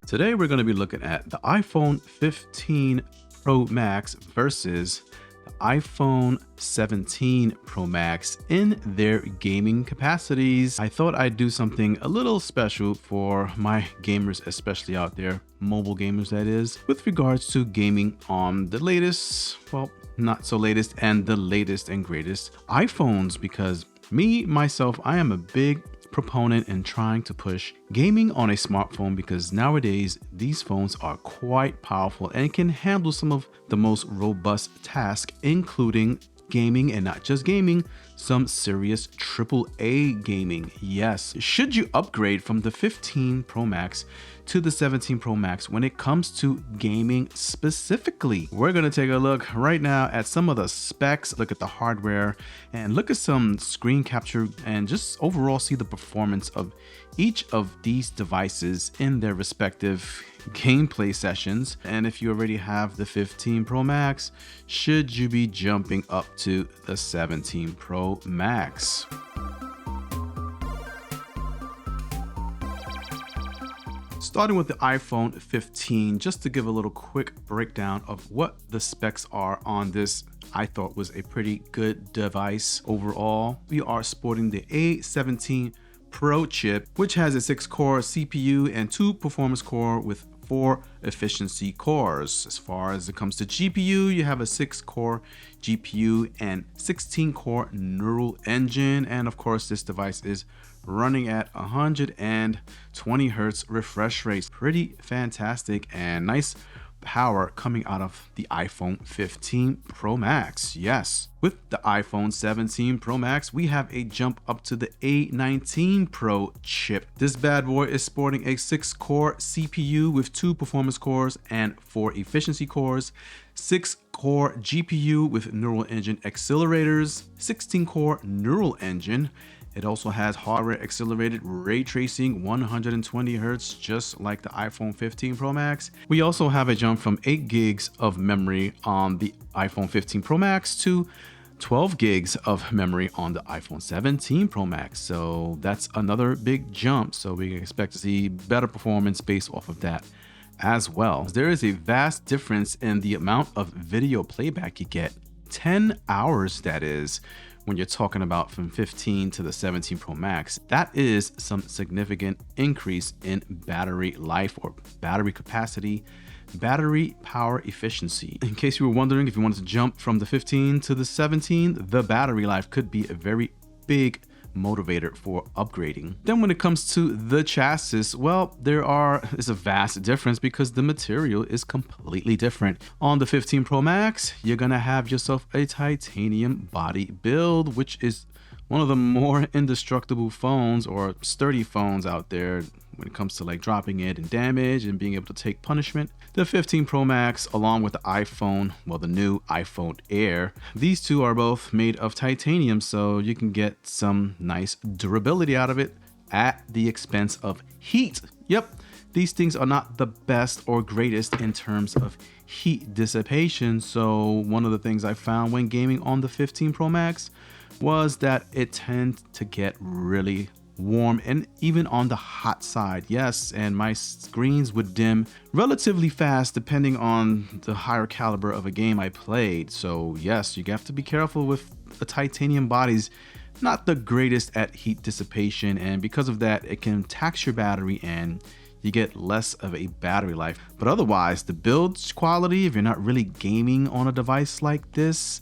Today we're going to be looking at the iPhone 15 Pro Max versus the iPhone 17 Pro Max in their gaming capacities. I thought I'd do something a little special for my gamers, especially out there, mobile gamers that is, with regards to gaming on the latest, well, not so latest, and the latest and greatest iPhones, because myself, I am a big proponent in trying to push gaming on a smartphone, because nowadays these phones are quite powerful and can handle some of the most robust tasks, including gaming, and not just gaming, some serious AAA gaming. Yes, should you upgrade from the 15 Pro Max to the 17 Pro Max when it comes to gaming specifically? We're going to take a look right now at some of the specs, look at the hardware, and look at some screen capture, and just overall see the performance of each of these devices in their respective gameplay sessions. And if you already have the 15 Pro Max, should you be jumping up to the 17 Pro Max? Starting with the iPhone 15, just to give a little quick breakdown of what the specs are on this, I thought was a pretty good device overall. We are sporting the A17 Pro chip, which has a 6-core CPU and 2 performance core with 4 efficiency cores. As far as it comes to GPU, you have a 6-core GPU and 16-core neural engine, and of course this device is running at 120 hertz refresh rate. Pretty fantastic and nice power coming out of the iPhone 15 Pro Max. Yes, with the iPhone 17 Pro Max, we have a jump up to the A19 Pro chip. This bad boy is sporting a 6-core CPU with 2 performance cores and 4 efficiency cores, 6-core GPU with neural engine accelerators, 16-core neural engine. It also has hardware accelerated ray tracing, 120 hertz, just like the iPhone 15 Pro Max. We also have a jump from 8 gigs of memory on the iPhone 15 Pro Max to 12 gigs of memory on the iPhone 17 Pro Max. So that's another big jump. So we can expect to see better performance based off of that as well. There is a vast difference in the amount of video playback you get. 10 hours, that is, when you're talking about from 15 to the 17 Pro Max. That is some significant increase in battery life, or battery capacity, battery power efficiency. In case you were wondering, if you wanted to jump from the 15 to the 17, the battery life could be a very big motivator for upgrading. Then when it comes to the chassis, well, is a vast difference because the material is completely different. On the 15 Pro Max, you're gonna have yourself a titanium body build, which is one of the more indestructible phones or sturdy phones out there when it comes to like dropping it and damage and being able to take punishment. The 15 Pro Max, along with the iPhone, well, the new iPhone Air, these two are both made of titanium, so you can get some nice durability out of it at the expense of heat. Yep, these things are not the best or greatest in terms of heat dissipation. So one of the things I found when gaming on the 15 Pro Max was that it tends to get really warm, and even on the hot side. Yes, and my screens would dim relatively fast depending on the higher caliber of a game I played. So yes, you have to be careful with the titanium bodies. Not the greatest at heat dissipation, and because of that, it can tax your battery and you get less of a battery life. But otherwise, the build quality, if you're not really gaming on a device like this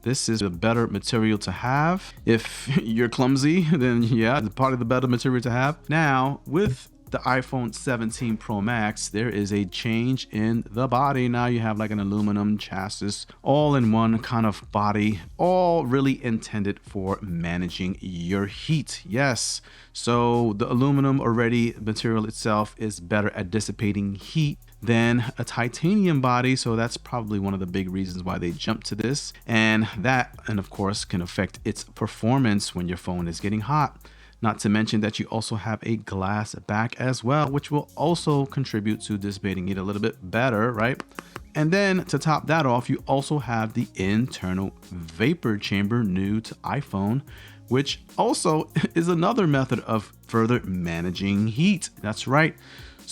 is a better material to have. If you're clumsy, then yeah, it's part of the better material to have. Now, with the iPhone 17 Pro Max, there is a change in the body. Now you have like an aluminum chassis, all in one kind of body, all really intended for managing your heat. Yes, so the aluminum already material itself is better at dissipating heat than a titanium body, so that's probably one of the big reasons why they jumped to this, and of course can affect its performance when your phone is getting hot. Not to mention that you also have a glass back as well, which will also contribute to dissipating it a little bit better, right? And then to top that off, you also have the internal vapor chamber new to iPhone, which also is another method of further managing heat. That's right.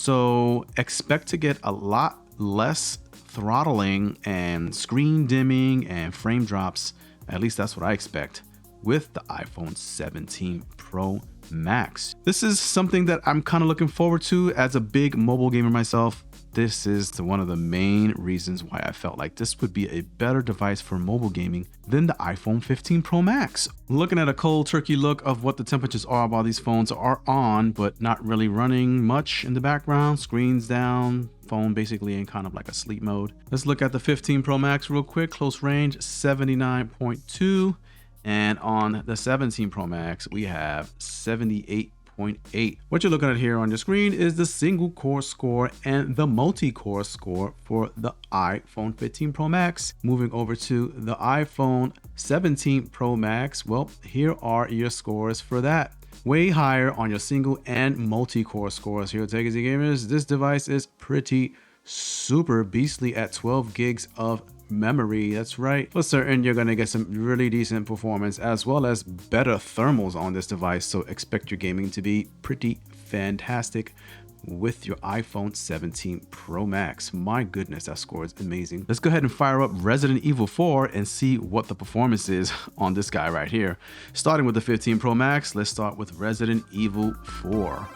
So expect to get a lot less throttling and screen dimming and frame drops. At least that's what I expect with the iPhone 17 Pro Max. This is something that I'm kind of looking forward to as a big mobile gamer myself. This is one of the main reasons why I felt like this would be a better device for mobile gaming than the iPhone 15 Pro Max. Looking at a cold turkey look of what the temperatures are while these phones are on, but not really running much in the background. Screens down, phone basically in kind of like a sleep mode. Let's look at the 15 Pro Max real quick. Close range 79.2. And on the 17 Pro Max, we have 78.8. What you're looking at here on your screen is the single core score and the multi-core score for the iPhone 15 Pro Max. Moving over to the iPhone 17 Pro Max, well, here are your scores for that. Way higher on your single and multi-core scores here at Tech Easy Gamers. This device is pretty super beastly at 12 gigs of memory. That's right, for certain you're gonna get some really decent performance as well as better thermals on this device, so expect your gaming to be pretty fantastic with your iPhone 17 Pro Max. My goodness, that score is amazing. Let's go ahead and fire up Resident Evil 4 and see what the performance is on this guy right here. Starting with the 15 Pro Max, let's start with Resident Evil 4.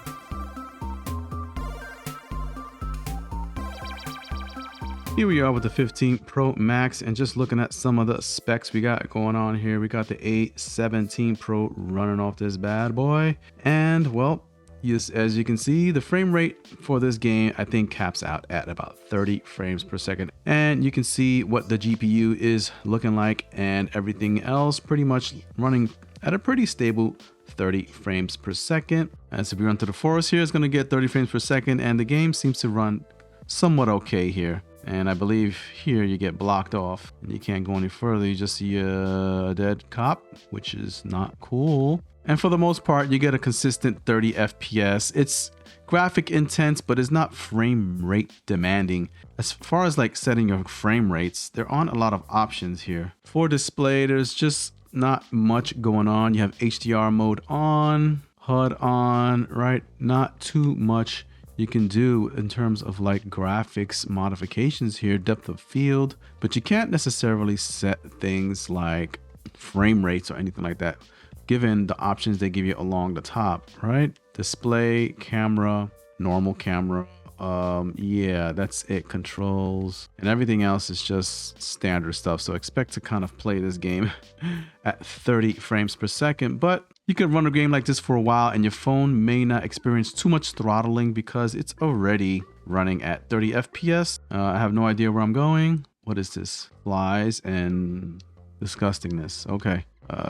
Here we are with the 15 Pro Max, and just looking at some of the specs we got going on here. We got the A17 Pro running off this bad boy, and well, yes, as you can see, the frame rate for this game I think caps out at about 30 frames per second, and you can see what the GPU is looking like, and everything else pretty much running at a pretty stable 30 frames per second. As if we run through the forest here, it's going to get 30 frames per second, and the game seems to run somewhat okay here. And I believe here you get blocked off and you can't go any further. You just see a dead cop, which is not cool. And for the most part, you get a consistent 30 FPS. It's graphic intense, but it's not frame rate demanding. As far as like setting your frame rates, there aren't a lot of options here. For display, there's just not much going on. You have HDR mode on, HUD on, right? Not too much you can do in terms of like graphics modifications here, depth of field, but you can't necessarily set things like frame rates or anything like that, given the options they give you along the top, right? Display, camera, normal camera. Yeah, that's it. Controls and everything else is just standard stuff. So expect to kind of play this game at 30 frames per second, but you can run a game like this for a while and your phone may not experience too much throttling because it's already running at 30 FPS. I have no idea where I'm going. What is this? Flies and disgustingness. Okay.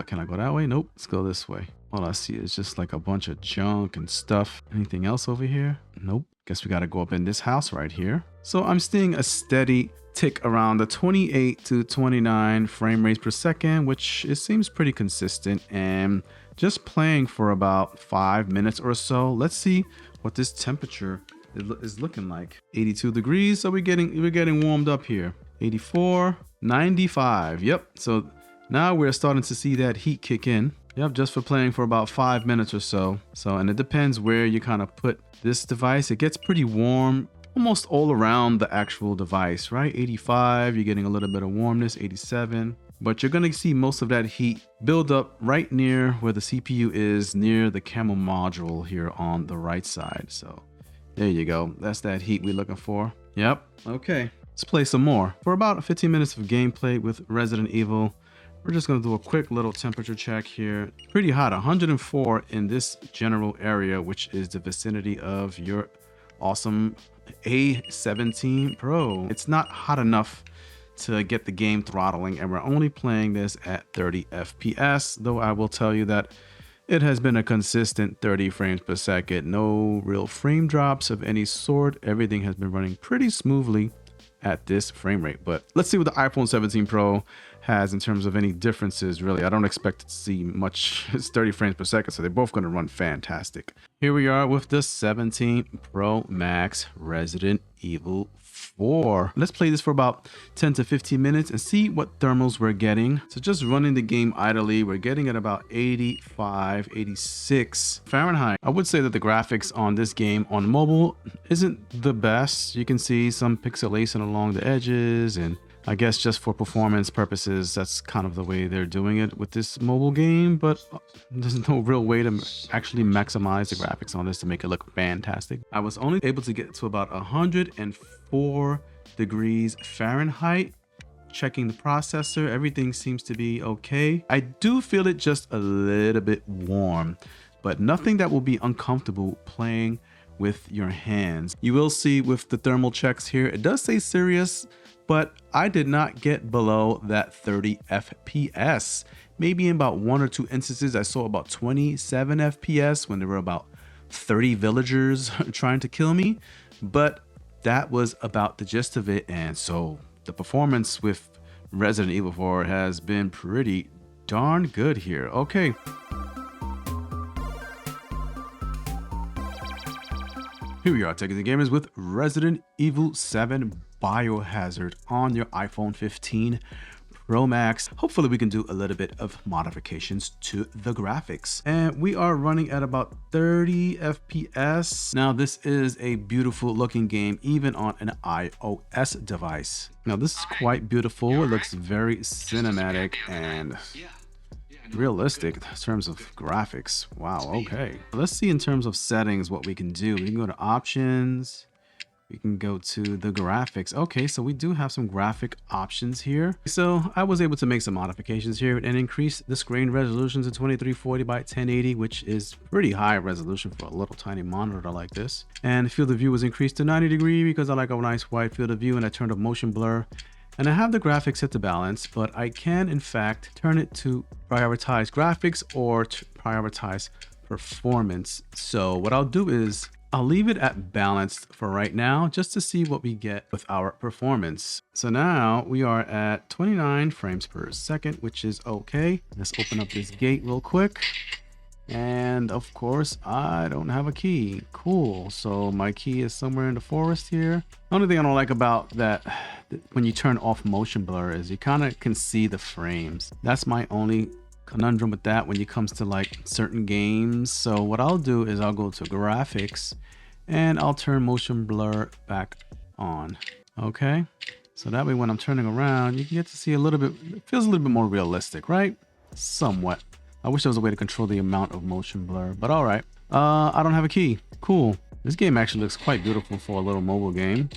Can I go that way? Nope. Let's go this way. All I see is just like a bunch of junk and stuff. Anything else over here? Nope. Guess we got to go up in this house right here. So I'm seeing a steady tick around the 28 to 29 frame rates per second, which it seems pretty consistent, and just playing for about 5 minutes or so. Let's see what this temperature is looking like. 82 degrees, so we're getting warmed up here. 84, 95. Yep. So now we're starting to see that heat kick in. Yep, just for playing for about 5 minutes or so. And it depends where you kind of put this device. It gets pretty warm almost all around the actual device, right? 85, you're getting a little bit of warmness, 87. But you're going to see most of that heat build up right near where the CPU is, near the camera module here on the right side. So there you go. That's that heat we're looking for. Yep. Okay. Let's play some more. For about 15 minutes of gameplay with Resident Evil, we're just going to do a quick little temperature check here. Pretty hot, 104 in this general area, which is the vicinity of your awesome A17 Pro. It's not hot enough to get the game throttling, and we're only playing this at 30 FPS, though I will tell you that it has been a consistent 30 frames per second. No real frame drops of any sort. Everything has been running pretty smoothly at this frame rate. But let's see what the iPhone 17 Pro has in terms of any differences, really. I don't expect to see much. It's 30 frames per second, so they're both going to run fantastic. Here we are with the 17 Pro Max Resident Evil 4. Let's play this for about 10 to 15 minutes and see what thermals we're getting. So just running the game idly, we're getting at about 85, 86 Fahrenheit. I would say that the graphics on this game on mobile isn't the best. You can see some pixelation along the edges, and I guess just for performance purposes, that's kind of the way they're doing it with this mobile game, but there's no real way to actually maximize the graphics on this to make it look fantastic. I was only able to get to about 104 degrees Fahrenheit. Checking the processor, everything seems to be okay. I do feel it just a little bit warm, but nothing that will be uncomfortable playing with your hands. You will see with the thermal checks here, it does say serious, but I did not get below that 30 FPS. Maybe in about 1 or 2 instances, I saw about 27 FPS when there were about 30 villagers trying to kill me, but that was about the gist of it. And so the performance with Resident Evil 4 has been pretty darn good here. Okay. Here we are, taking the gamers with Resident Evil 7 Biohazard on your iPhone 15 Pro Max. Hopefully we can do a little bit of modifications to the graphics. And we are running at about 30 FPS. Now this is a beautiful looking game, even on an iOS device. Now this is quite beautiful. It looks very cinematic and realistic in terms of graphics. Wow, okay. Let's see in terms of settings what we can do. We can go to options. We can go to the graphics. Okay, so we do have some graphic options here. So I was able to make some modifications here and increase the screen resolution to 2340 by 1080, which is pretty high resolution for a little tiny monitor like this. And field of view was increased to 90 degree because I like a nice wide field of view, and I turned up motion blur. And I have the graphics set to balance, but I can in fact turn it to prioritize graphics or to prioritize performance. So what I'll do is I'll leave it at balanced for right now, just to see what we get with our performance. So now we are at 29 frames per second, which is okay. Let's open up this gate real quick. And of course, I don't have a key. Cool. So my key is somewhere in the forest here. The only thing I don't like about that, when you turn off motion blur, is you kind of can see the frames. That's my only conundrum with that when it comes to like certain games. So what I'll do is I'll go to graphics and I'll turn motion blur back on. Okay. So that way when I'm turning around, you can get to see a little bit, it feels a little bit more realistic, right? Somewhat. I wish there was a way to control the amount of motion blur, but all right. I don't have a key. Cool. This game actually looks quite beautiful for a little mobile game.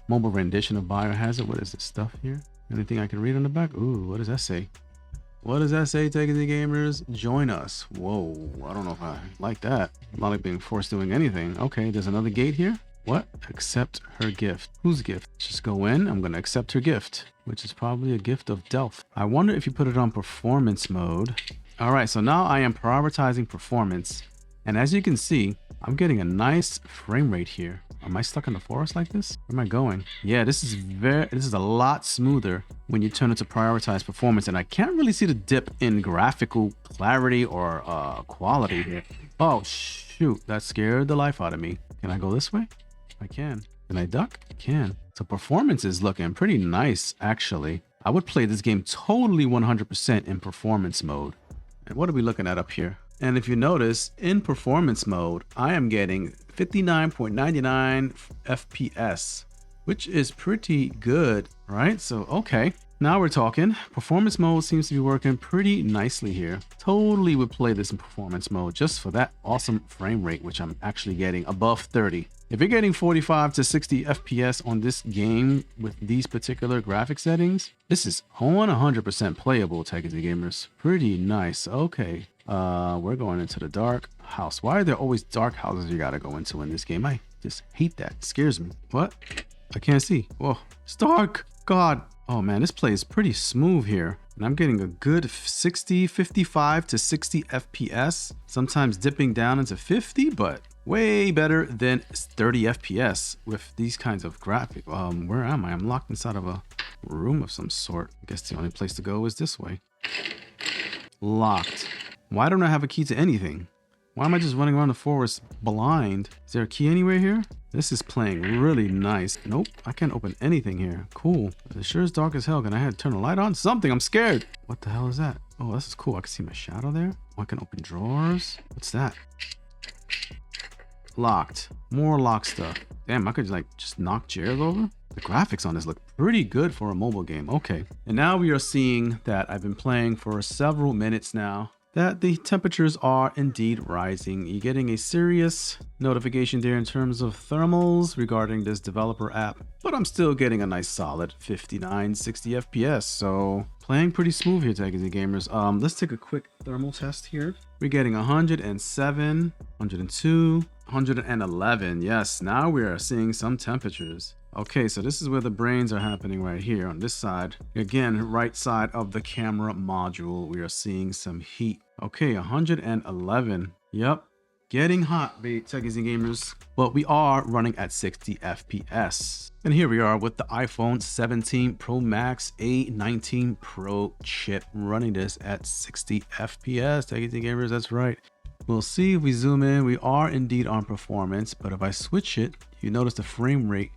Mobile rendition of Biohazard. What is this stuff here? Anything I can read on the back? Ooh, what does that say? What does that say, Taking the Gamers? Join us. Whoa, I don't know if I like that. I'm not like being forced doing anything. Okay, there's another gate here. What? Accept her gift. Whose gift? Just go in. I'm going to accept her gift, which is probably a gift of Delph. I wonder if you put it on performance mode. All right, so now I am prioritizing performance. And as you can see, I'm getting a nice frame rate here. Am I stuck in the forest like this? Where am I going? Yeah, this is a lot smoother when you turn it to prioritize performance, and I can't really see the dip in graphical clarity or quality here. Oh shoot, that scared the life out of me. Can I go this way? I can. Can I duck? I can. So performance is looking pretty nice, actually. I would play this game totally 100% in performance mode. And what are we looking at up here? And if you notice, in performance mode, I am getting 59.99 FPS, which is pretty good, right? So, okay. Now we're talking. Performance mode seems to be working pretty nicely here. Totally would play this in performance mode just for that awesome frame rate, which I'm actually getting above 30. If you're getting 45 to 60 FPS on this game with these particular graphic settings, this is 100% playable, Taking the Gamers. Pretty nice. Okay. We're going into the dark house. Why are there always dark houses you gotta go into in this game? I just hate that. It scares me. What? I can't see. Whoa. It's dark. God. Oh man, this play is pretty smooth here. And I'm getting a good 55 to 60 FPS. Sometimes dipping down into 50, but way better than 30 FPS with these kinds of graphics. Where am I? I'm locked inside of a room of some sort. I guess the only place to go is this way. Locked. Why don't I have a key to anything? Why am I just running around the forest blind? Is there a key anywhere here? This is playing really nice. Nope, I can't open anything here. Cool. It sure is dark as hell. Can I have to turn the light on? Something, I'm scared. What the hell is that? Oh, this is cool. I can see my shadow there. Oh, I can open drawers. What's that? Locked. More locked stuff. Damn, I could like just knock chairs over. The graphics on this look pretty good for a mobile game. Okay. And now we are seeing that I've been playing for several minutes now, that the temperatures are indeed rising. You're getting a serious notification there in terms of thermals regarding this developer app, but I'm still getting a nice solid 59, 60 FPS. So playing pretty smooth here, Techies and Gamers. Let's take a quick thermal test here. We're getting 107, 102, 111. Yes, now we are seeing some temperatures. Okay, so this is where the brains are happening right here on this side. Again, right side of the camera module, we are seeing some heat. Okay, 111. Yep, getting hot, Techies and Gamers. But we are running at 60 FPS. And here we are with the iPhone 17 Pro Max A19 Pro chip, running this at 60 FPS, Techies and Gamers, that's right. We'll see if we zoom in. We are indeed on performance, but if I switch it, you notice the frame rate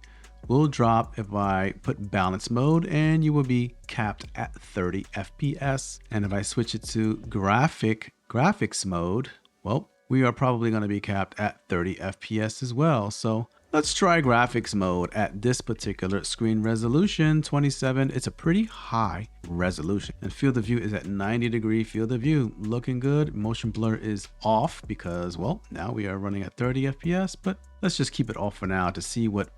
will drop if I put balance mode, and you will be capped at 30 FPS. And if I switch it to graphics mode, well, we are probably going to be capped at 30 FPS as well. So let's try graphics mode at this particular screen resolution, 27. It's a pretty high resolution, and field of view is at 90-degree field of view. Looking good. Motion blur is off because, well, now we are running at 30 FPS, but let's just keep it off for now to see what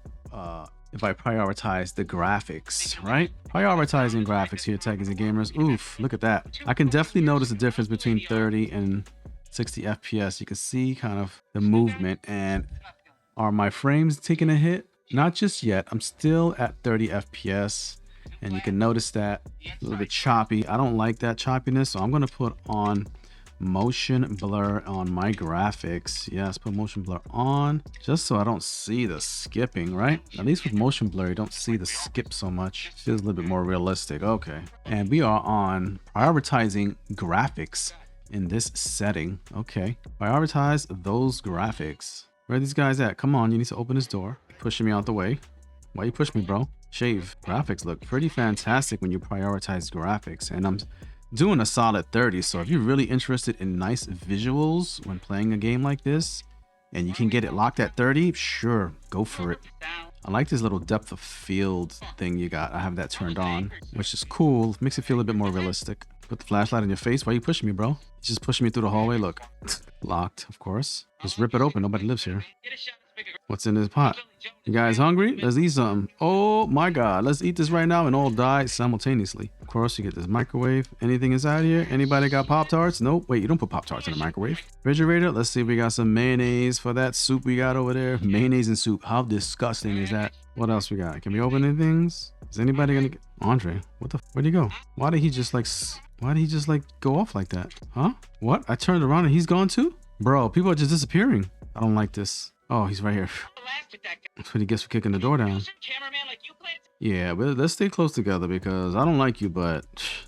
if I prioritize the graphics, right? Prioritizing graphics here, Techies and Gamers. Oof, look at that. I can definitely notice the difference between 30 and 60 FPS. You can see kind of the movement. And are my frames taking a hit? Not just yet. I'm still at 30 FPS, and you can notice that a little bit choppy. I don't like that choppiness, so I'm going to put on motion blur on my graphics. Yes, put motion blur on just so I don't see the skipping, right? At least with motion blur, you don't see the skip so much. Feels a little bit more realistic. Okay. And we are on prioritizing graphics in this setting. Okay. Prioritize those graphics. Where are these guys at? Come on, you need to open this door. Pushing me out the way. Why you push me, bro? Shave. Graphics look pretty fantastic when you prioritize graphics, and I'm doing a solid 30. So if you're really interested in nice visuals when playing a game like this and you can get it locked at 30, sure, go for it. I like this little depth of field thing you got. I have that turned on, which is cool. Makes it feel a bit more realistic. Put the flashlight in your face. Why are you pushing me, bro? You just pushing me through the hallway. Look. Locked, of course. Just rip it open. Nobody lives here. What's in this pot? You guys hungry? Let's eat something. Oh my god, let's eat this right now and all die simultaneously. Of course, you get this microwave. Anything inside here? Anybody got Pop-Tarts? Nope. Wait, you don't put Pop-Tarts in the microwave. Refrigerator. Let's see if we got some mayonnaise for that soup we got over there. Mayonnaise and soup. How disgusting is that? What else we got? Can we open any things? Is anybody gonna get Andre? Where'd he go? Why did he just like go off like that? Huh? What? I turned around and he's gone too? Bro, people are just disappearing. I don't like this. Oh, he's right here. That's what he gets for kicking the door down. Yeah, but let's stay close together because I don't like you, but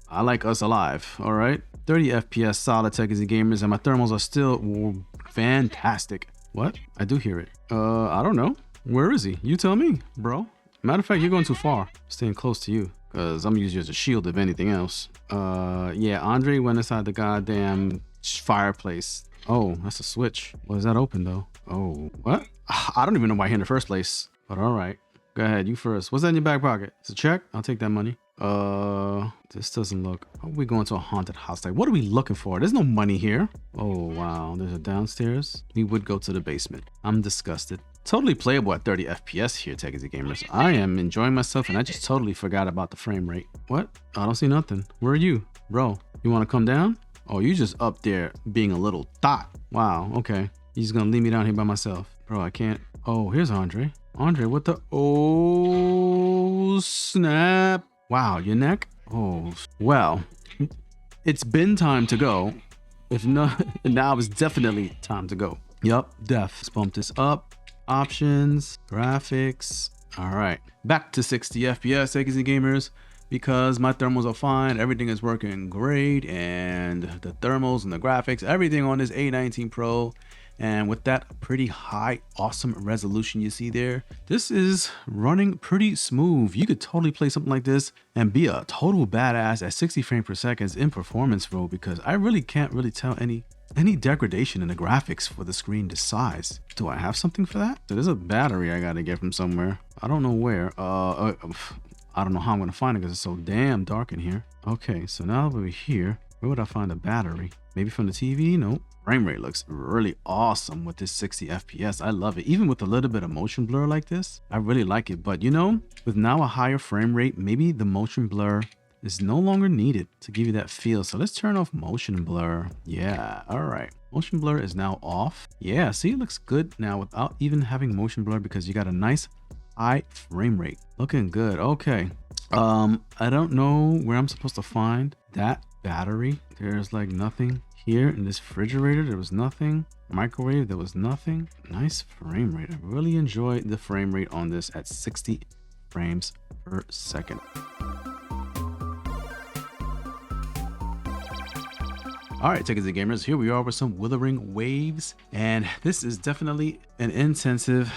I like us alive. All right. 30 FPS solid, Techies and Gamers, and my thermals are still fantastic. What? I do hear it. I don't know. Where is he? You tell me, bro. Matter of fact, you're going too far. Staying close to you because I'm using you as a shield if anything else. Yeah, Andre went inside the goddamn fireplace. Oh, that's a switch. Well, is that open though? Oh, what? I don't even know why here in the first place. But all right, go ahead. You first. What's that in your back pocket? It's a check. I'll take that money. This doesn't look. Are we going to a haunted house? Like, what are we looking for? There's no money here. Oh wow, there's a downstairs. We would go to the basement. I'm disgusted. Totally playable at 30 FPS here, Techies and Gamers. I am enjoying myself, and I just totally forgot about the frame rate. What? I don't see nothing. Where are you, bro? You want to come down? Oh, you just up there being a little thought. Wow, okay. He's gonna leave me down here by myself. Bro, I can't. Oh, here's Andre. Andre, what the? Oh, snap. Wow, your neck? Oh, well, it's been time to go. If not, now it's definitely time to go. Yup, def. Let's bump this up. Options, graphics. All right, back to 60 FPS, Techies and gamers, because my thermals are fine. Everything is working great, and the thermals and the graphics, everything on this A19 Pro. And with that pretty high, awesome resolution you see there, this is running pretty smooth. You could totally play something like this and be a total badass at 60 frames per second in performance mode, because I really can't really tell any degradation in the graphics for the screen this size. Do I have something for that? So there's a battery I gotta get from somewhere. I don't know where. I don't know how I'm gonna find it because it's so damn dark in here. Okay, so now that we're here, where would I find a battery? Maybe from the TV? Nope. Frame rate looks really awesome with this 60 FPS. I love it. Even with a little bit of motion blur like this, I really like it. But you know, with now a higher frame rate, maybe the motion blur is no longer needed to give you that feel. So let's turn off motion blur. Yeah, all right. Motion blur is now off. Yeah, see, it looks good now without even having motion blur because you got a nice high frame rate. Looking good. Okay. I don't know where I'm supposed to find that battery. There's like nothing here in this refrigerator. There was nothing. Microwave, there was nothing. Nice frame rate. I really enjoy the frame rate on this at 60 frames per second. All right, Techies and gamers, here we are with some Wuthering Waves, and this is definitely an intensive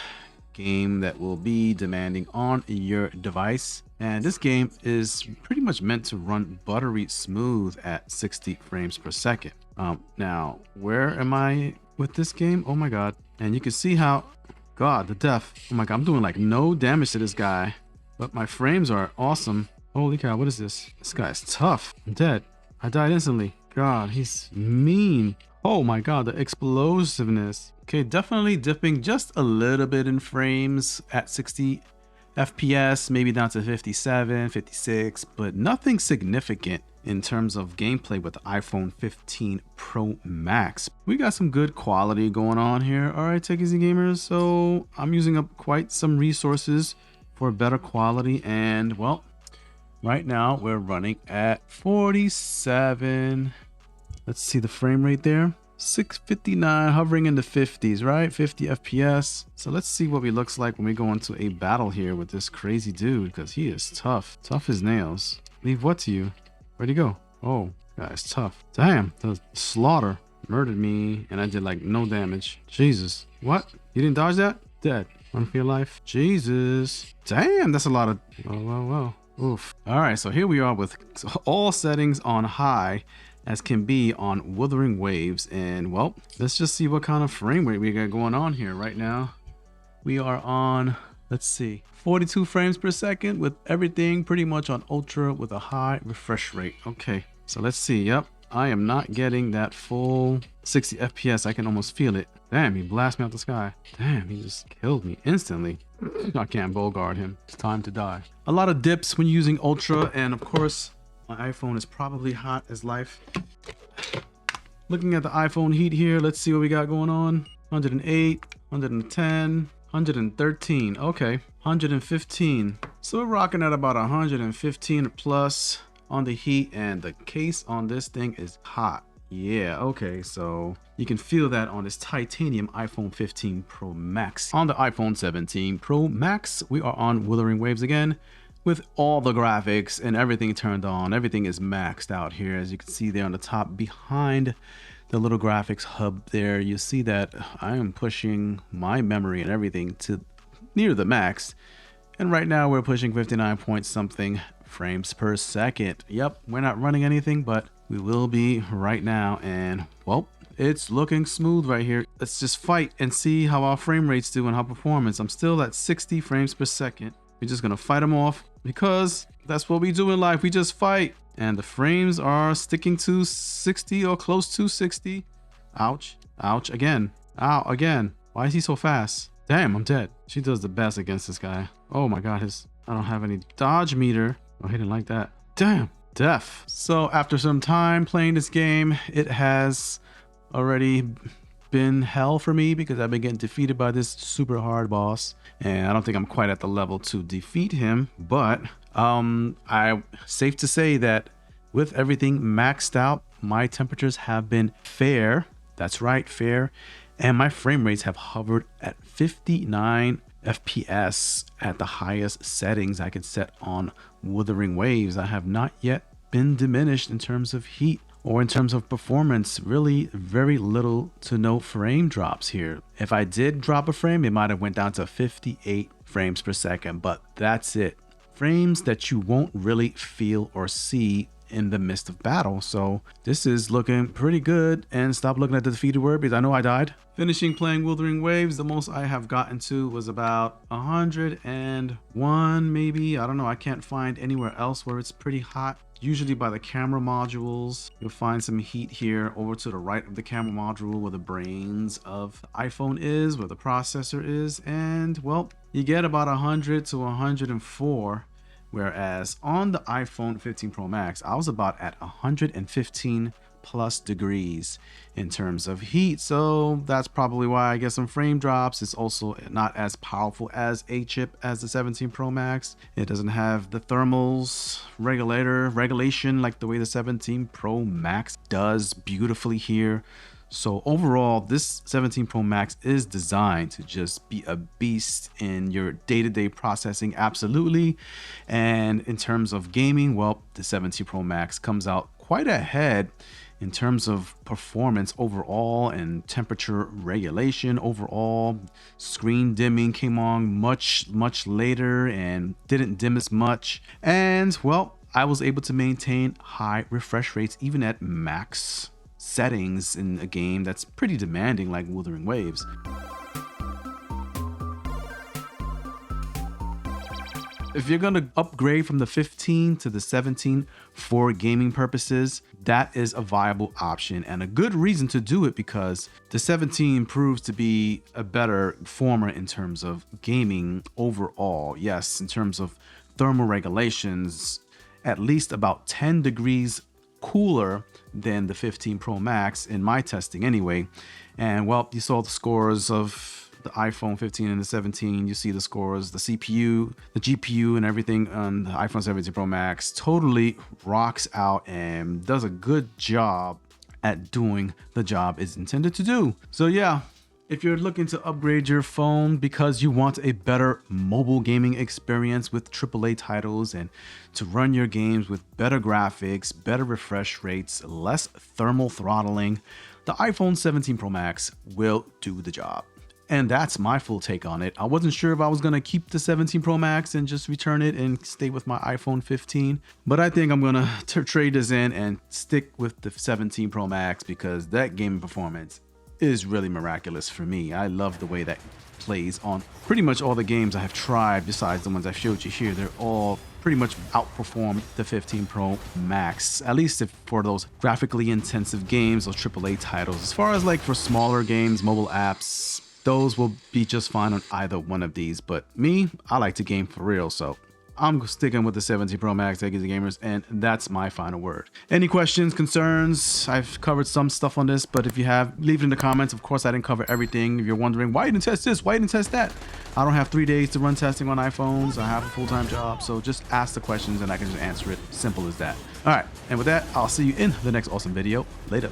game that will be demanding on your device. And this game is pretty much meant to run buttery smooth at 60 frames per second. Now, where am I with this game? Oh my God. And you can see how, God, the def. Oh my God, I'm doing like no damage to this guy, but my frames are awesome. Holy cow, what is this? This guy's tough. I'm dead. I died instantly. God, he's mean. Oh my God, the explosiveness. Okay, definitely dipping just a little bit in frames at 60 FPS, maybe down to 57, 56, but nothing significant in terms of gameplay with the iPhone 15 Pro Max. We got some good quality going on here. All right, Techies and gamers, so I'm using up quite some resources for better quality, and well, right now we're running at 47. Let's see the frame rate there. 659, hovering in the 50s, right? 50 FPS. So let's see what he looks like when we go into a battle here with this crazy dude, because he is tough. Tough as nails. Leave what to you? Where'd he go? Oh, guy's tough. Damn, the slaughter murdered me and I did like no damage. Jesus. What? You didn't dodge that? Dead. Run for your life. Jesus. Damn, that's a lot of... Well. Oof. All right, so here we are with all settings on high as can be on Wuthering Waves, and well, let's just see what kind of frame rate we got going on here right now. We are on, let's see, 42 frames per second with everything pretty much on ultra with a high refresh rate. Okay, so let's see. Yep, I am not getting that full 60 FPS. I can almost feel it. Damn, he blasted me out the sky. Damn, he just killed me instantly. I can't bogard him. It's time to die. A lot of dips when using ultra, and of course my iPhone is probably hot as life. Looking at the iPhone heat here, let's see what we got going on. 108, 110, 113. Okay, 115. So we're rocking at about 115 plus on the heat, and the case on this thing is hot. Yeah, okay, so you can feel that on this titanium iPhone 15 Pro Max. On the iPhone 17 Pro Max, we are on Wuthering Waves again, with all the graphics and everything turned on. Everything is maxed out here, as you can see there on the top behind the little graphics hub there. You see that I am pushing my memory and everything to near the max, and right now we're pushing 59 point something frames per second. Yep, we're not running anything, but we will be right now, and well, it's looking smooth right here. Let's just fight and see how our frame rates do and how performance. I'm still at 60 frames per second. We're just gonna fight them off, because that's what we do in life. We just fight, and the frames are sticking to 60 or close to 60. Ouch, ouch, again, ow, again. Why is he so fast? Damn, I'm dead. She does the best against this guy. Oh my God, I don't have any dodge meter. Oh, he didn't like that. Damn, def. So after some time playing this game, it has already been hell for me, because I've been getting defeated by this super hard boss, and I don't think I'm quite at the level to defeat him. But I safe to say that with everything maxed out, my temperatures have been fair. That's right, fair. and my frame rates have hovered at 59 FPS at the highest settings I could set on Wuthering Waves. I have not yet been diminished in terms of heat or in terms of performance. Really very little to no frame drops here. If I did drop a frame, it might have went down to 58 frames per second, but that's it. Frames that you won't really feel or see in the midst of battle. So this is looking pretty good. And stop looking at the defeated word because I know I died. Finishing playing Wuthering Waves, the most I have gotten to was about 101 maybe. I don't know. I can't find anywhere else where it's pretty hot. Usually by the camera modules. You'll find some heat here over to the right of the camera module where the brains of the iPhone is, where the processor is, and well, you get about 100 to 104. Whereas on the iPhone 15 Pro Max, I was about at 115 plus degrees in terms of heat. So that's probably why I get some frame drops. It's also not as powerful as a chip as the 17 Pro Max. It doesn't have the thermals regulation like the way the 17 Pro Max does beautifully here. So overall, this 17 Pro Max is designed to just be a beast in your day-to-day processing, absolutely. And in terms of gaming, well, the 17 Pro Max comes out quite ahead in terms of performance overall and temperature regulation overall. Screen dimming came on much later and didn't dim as much. And well, I was able to maintain high refresh rates even at max settings in a game that's pretty demanding like Wuthering Waves. If you're gonna upgrade from the 15 to the 17 for gaming purposes, that is a viable option and a good reason to do it because the 17 proves to be a better performer in terms of gaming overall. Yes, in terms of thermal regulations, at least about 10 degrees cooler than the 15 Pro Max in my testing anyway. And well, you saw the scores of the iPhone 15 and the 17. You see the scores, the CPU, the GPU and everything on the iPhone 17 Pro Max totally rocks out and does a good job at doing the job it's intended to do. So yeah, if you're looking to upgrade your phone because you want a better mobile gaming experience with AAA titles and to run your games with better graphics, better refresh rates, less thermal throttling, the iPhone 17 Pro Max will do the job. And that's my full take on it. I wasn't sure if I was going to keep the 17 Pro Max and just return it and stay with my iPhone 15, but I think I'm going to trade this in and stick with the 17 Pro Max because that gaming performance is really miraculous for me. I love the way that plays on pretty much all the games I have tried besides the ones I showed you here. They're all pretty much outperformed the 15 Pro Max, at least for those graphically intensive games, those AAA titles. As far as like for smaller games, mobile apps, those will be just fine on either one of these. But me, I like to game for real, so I'm sticking with the 17 Pro Max, Eggies Gamers, and that's my final word. Any questions, concerns? I've covered some stuff on this, but if you have, leave it in the comments. Of course, I didn't cover everything. If you're wondering, why you didn't test this? Why you didn't test that? I don't have 3 days to run testing on iPhones. I have a full-time job, so just ask the questions and I can just answer it. Simple as that. All right, and with that, I'll see you in the next awesome video. Later.